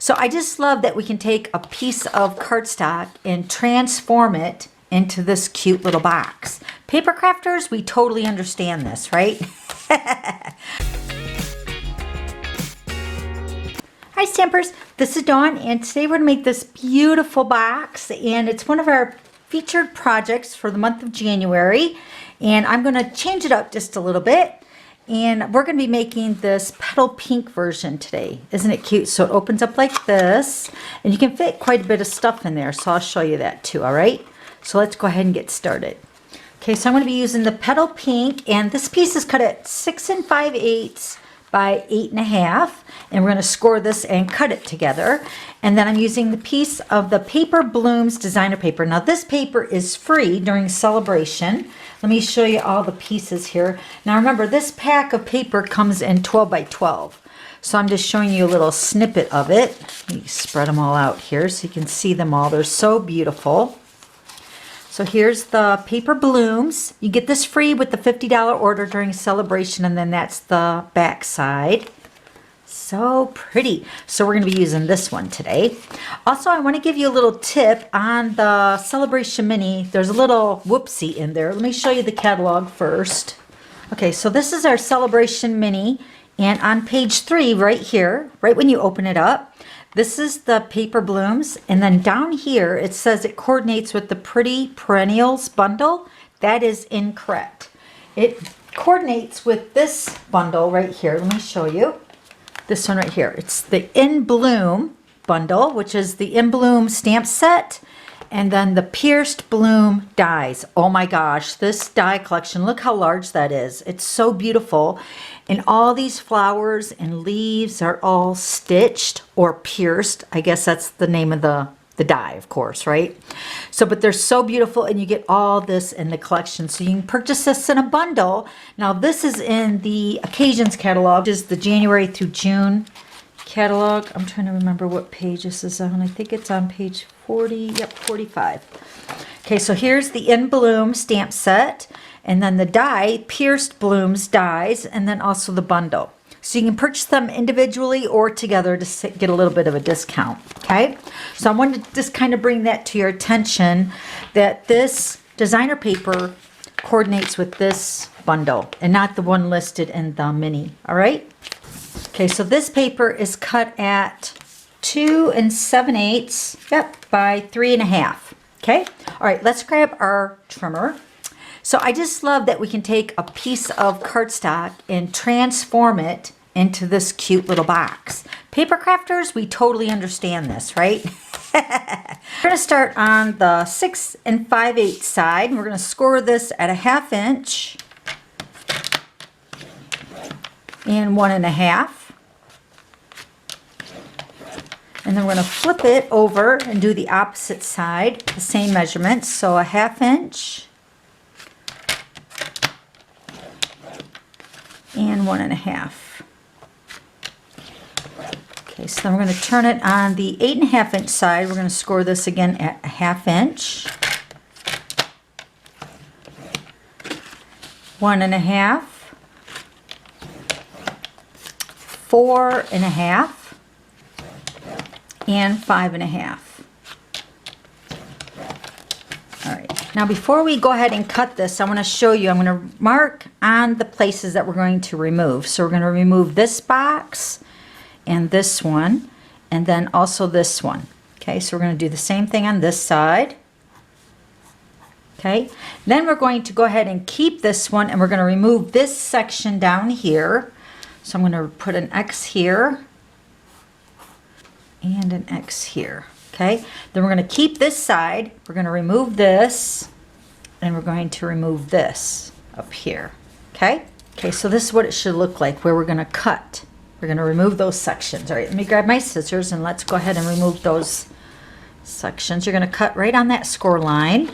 So I just love that we can take a piece of cardstock and transform it into this cute little box. Paper crafters, we totally understand this, right? Hi Stampers, this is Dawn, and today we're going to make this beautiful box, and it's one of our featured projects for the month of January, and I'm going to change it up just a little bit, and we're going to be making this petal pink version today. Isn't it cute? So it opens up like this, and you can fit quite a bit of stuff in there, so I'll show you that too, alright? So let's go ahead and get started. Okay, so I'm going to be using the petal pink, and this piece is cut at 6 5/8 by 8 1/2, and we're going to score this and cut it together. And then I'm using the piece of the Paper Blooms designer paper. Now this paper is free during celebration. Let me show you all the pieces here. Now remember, this pack of paper comes in 12 by 12. So I'm just showing you a little snippet of it. Let me spread them all out here so you can see them all. They're so beautiful. So here's the Paper Blooms. You get this free with the $50 order during celebration, and then that's the back side. So pretty. So we're going to be using this one today. Also, I want to give you a little tip on the Celebration Mini. There's a little whoopsie in there. Let me show you the catalog first. Okay, so this is our Celebration Mini, and on page 3 right here, right when you open it up, this is the Paper Blooms, and then down here it says it coordinates with the Pretty Perennials bundle. That is incorrect. It coordinates with this bundle right here. Let me show you. This one right here. It's the In Bloom bundle, which is the In Bloom stamp set, and then the Pierced Bloom dies. Oh my gosh, this die collection, look how large that is. It's so beautiful. And all these flowers and leaves are all stitched or pierced. I guess that's the name of the die, of course, right? So, but they're so beautiful, and you get all this in the collection. So you can purchase this in a bundle. Now this is in the Occasions catalog. This is the January through June catalog. I'm trying to remember what page this is on. I think it's on page 40, yep, 45. Okay, so here's the In Bloom stamp set, and then the die, Pierced Blooms dies, and then also the bundle. So you can purchase them individually or together to get a little bit of a discount, okay? So I wanted to just kind of bring that to your attention, that this designer paper coordinates with this bundle and not the one listed in the mini, all right? Okay, so this paper is cut at 2 7/8, yep, by 3 1/2, okay? All right, let's grab our trimmer. So I just love that we can take a piece of cardstock and transform it into this cute little box. Paper crafters, we totally understand this, right? We're going to start on the 6 5/8 side, and we're going to score this at 1/2 inch and 1 1/2. And then we're going to flip it over and do the opposite side, the same measurements. So 1/2 inch and 1 1/2. Okay, so then we're going to turn it on the 8 1/2 inch side. We're going to score this again at 1/2 inch, 1 1/2, 4 1/2, and 5 1/2. All right, now before we go ahead and cut this, I want to show you, I'm going to mark on the places that we're going to remove. So we're going to remove this box and this one, and then also this one. Okay, so we're going to do the same thing on this side. Okay, then we're going to go ahead and keep this one, and we're going to remove this section down here. So I'm going to put an X here and an X here. Okay, then we're going to keep this side. We're going to remove this, and we're going to remove this up here. Okay, so this is what it should look like where we're going to cut. We're going to remove those sections. All right, let me grab my scissors, and let's go ahead and remove those sections. You're going to cut right on that score line.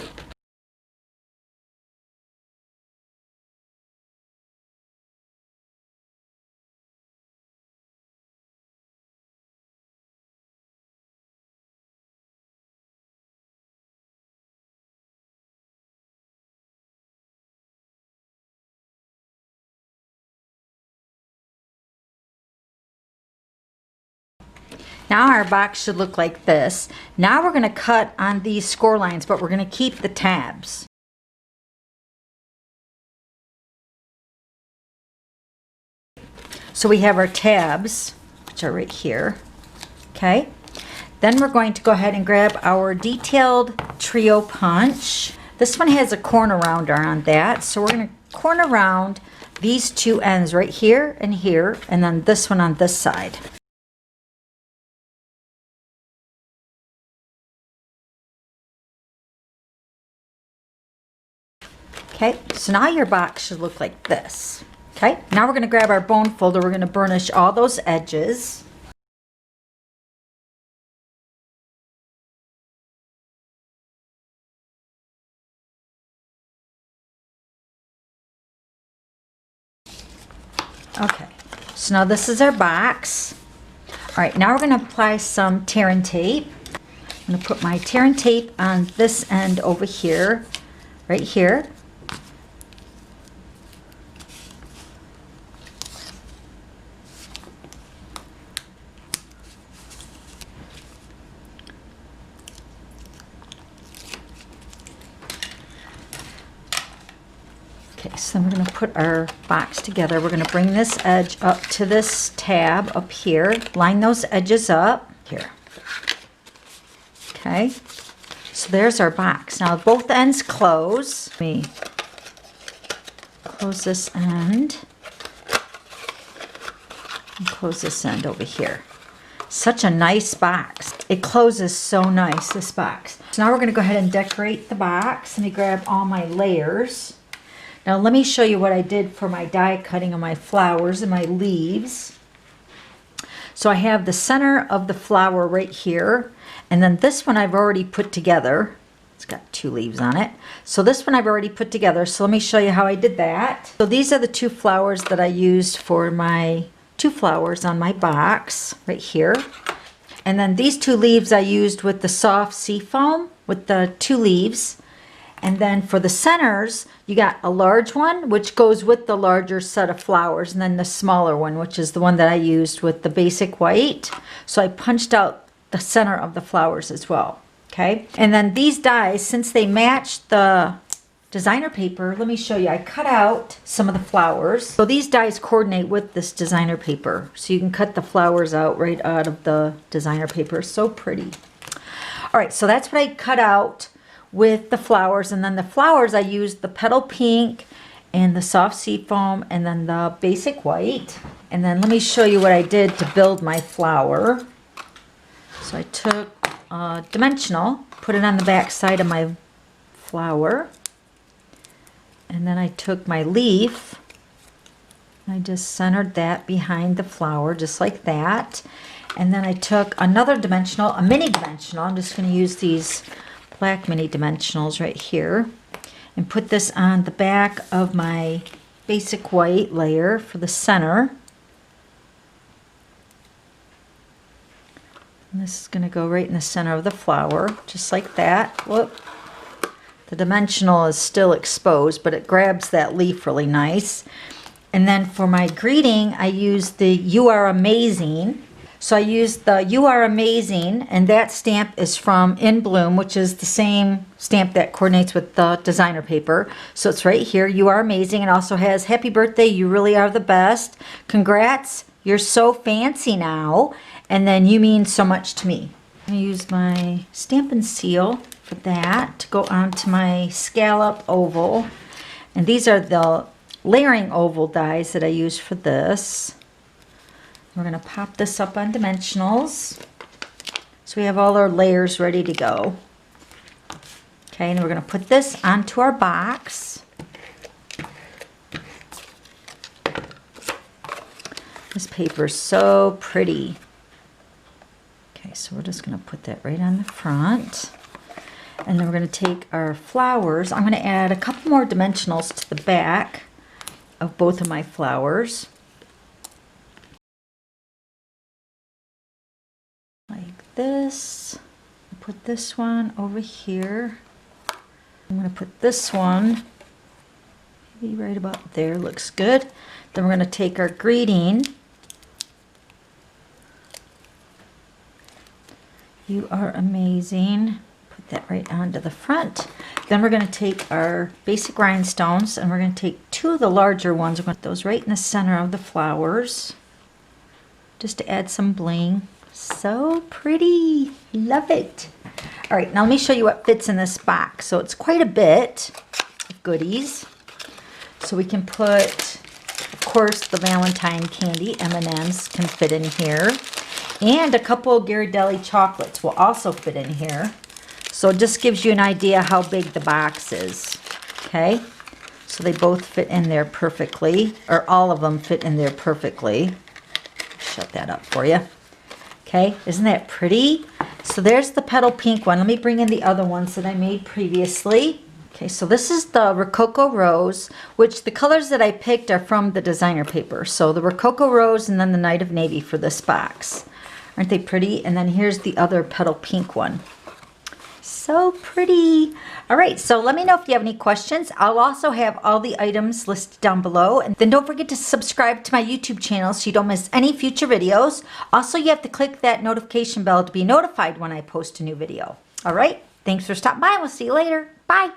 Now our box should look like this. Now we're going to cut on these score lines, but we're going to keep the tabs. So we have our tabs, which are right here. Okay. Then we're going to go ahead and grab our detailed trio punch. This one has a corner rounder on that, so we're going to corner round these two ends right here, and then this one on this side. Okay, so now your box should look like this. Okay, now we're going to grab our bone folder. We're going to burnish all those edges. Okay, so now this is our box. All right, now we're going to apply some tear and tape. I'm going to put my tear and tape on this end over here, right here. Okay, so then we're going to put our box together. We're going to bring this edge up to this tab up here. Line those edges up here. Okay, so there's our box. Now both ends close. Let me close this end. And close this end over here. Such a nice box. It closes so nice, this box. So now we're going to go ahead and decorate the box. Let me grab all my layers. Now let me show you what I did for my die cutting of my flowers and my leaves. So I have the center of the flower right here, and then this one I've already put together. It's got 2 leaves on it. So this one I've already put together. So let me show you how I did that. So these are the 2 flowers that I used for my 2 flowers on my box right here. And then these 2 leaves I used with the soft sea foam with the 2 leaves. And then for the centers, you got a large one, which goes with the larger set of flowers, and then the smaller one, which is the one that I used with the basic white. So I punched out the center of the flowers as well, okay? And then these dies, since they match the designer paper, let me show you. I cut out some of the flowers. So these dies coordinate with this designer paper. So you can cut the flowers out right out of the designer paper. So pretty. All right, so that's what I cut out with the flowers, and then the flowers I used the petal pink and the soft sea foam and then the basic white. And then let me show you what I did to build my flower. So I took dimensional, put it on the back side of my flower, and then I took my leaf, I just centered that behind the flower just like that. And then I took another dimensional, a mini dimensional. I'm just going to use these black mini dimensionals right here and put this on the back of my basic white layer for the center. And this is going to go right in the center of the flower, just like that. Whoop. The dimensional is still exposed, but it grabs that leaf really nice. And then for my greeting, I used the You Are Amazing. So I used the You Are Amazing, and that stamp is from In Bloom, which is the same stamp that coordinates with the designer paper. So it's right here, You Are Amazing. It also has Happy Birthday, You Really Are the Best. Congrats, You're So Fancy Now. And then You Mean So Much to Me. I use my Stampin' Seal for that to go onto my scallop oval. And these are the layering oval dies that I use for this. We're going to pop this up on dimensionals. So we have all our layers ready to go. Okay, and we're going to put this onto our box. This paper is so pretty. Okay, so we're just going to put that right on the front. And then we're going to take our flowers. I'm going to add a couple more dimensionals to the back of both of my flowers. Like this. Put this one over here. I'm going to put this one maybe right about there. Looks good. Then we're going to take our greeting You are amazing. Put that right onto the front. Then we're going to take our basic rhinestones and we're going to take two of the larger ones. We're going to put those right in the center of the flowers just to add some bling. So pretty. Love it. All right, now let me show you what fits in this box. So it's quite a bit of goodies. So we can put, of course, the Valentine candy. M&Ms can fit in here. And a couple of Ghirardelli chocolates will also fit in here. So it just gives you an idea how big the box is. Okay? So they both fit in there perfectly. Or all of them fit in there perfectly. Shut that up for you. Okay, isn't that pretty? So there's the petal pink one. Let me bring in the other ones that I made previously. Okay, so this is the Rococo Rose, which the colors that I picked are from the designer paper. So the Rococo Rose and then the Night of Navy for this box. Aren't they pretty? And then here's the other petal pink one. So pretty. All right, so let me know if you have any questions. I'll also have all the items listed down below. And then don't forget to subscribe to my YouTube channel so you don't miss any future videos. Also, you have to click that notification bell to be notified when I post a new video. All right, thanks for stopping by. We'll see you later. Bye.